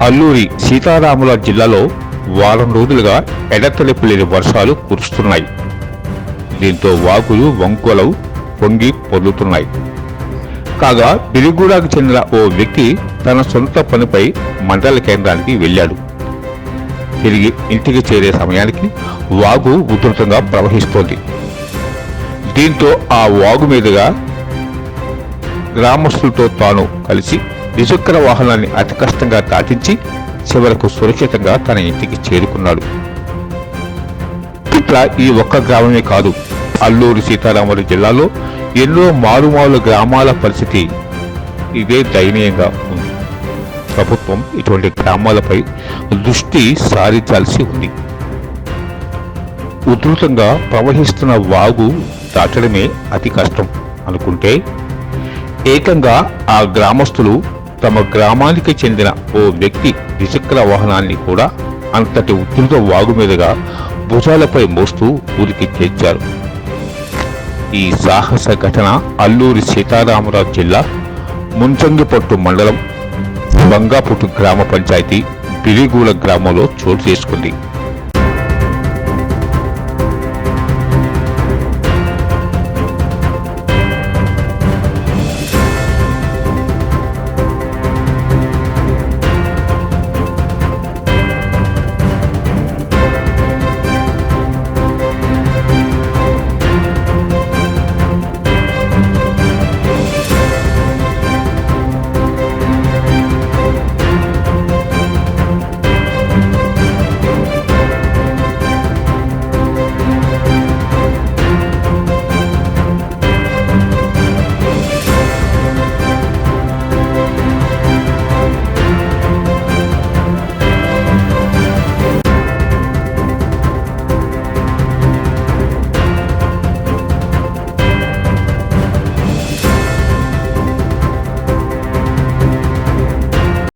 అల్లూరి సీతారామరాజు జిల్లాలో వారం రోజులుగా ఎడతెరిపి లేని వర్షాలు కురుస్తున్నాయి. దీంతో వాగులు వంకలు పొంగి పొర్లుతున్నాయి. కాగా బిలిగూడకు చెందిన ఓ వ్యక్తి తన సొంత పనిపై మండల కేంద్రానికి వెళ్ళాడు. తిరిగి ఇంటికి చేరే సమయానికి వాగు ఉధృతంగా ప్రవహిస్తోంది. దీంతో ఆ వాగు మీదుగా గ్రామస్తులతో తాను కలిసి ద్విచక్ర వాహనాన్ని అతి కష్టంగా దాటించి చివరకు సురక్షితంగా తన ఇంటికి చేరుకున్నాడు. ఇట్లా ఈ ఒక్క గ్రామమే కాదు, అల్లూరి సీతారామరాజు జిల్లాలో ఎన్నో మారుమూల గ్రామాల పరిస్థితి ఇదే దయనీయంగా ఉంది. ప్రభుత్వం ఇటువంటి గ్రామాలపై దృష్టి సారించాల్సి ఉంది. ఉధృతంగా ప్రవహిస్తున్న వాగు దాటడమే అతి కష్టం అనుకుంటే ఏకంగా ఆ గ్రామస్తులు తమ గ్రామానికి చెందిన ఓ వ్యక్తి ద్విచక్ర వాహనాన్ని కూడా అంతటి ఉధృత వాగు మీదుగా భుజాలపై మోస్తూ ఊరికి చేర్చారు. ఈ సాహస ఘటన అల్లూరి సీతారామరాజు జిల్లా ముంచంగిపట్టు మండలం బంగాపుట్టు గ్రామ పంచాయతీ బిలిగూడ గ్రామంలో చోటు చేసుకుంది.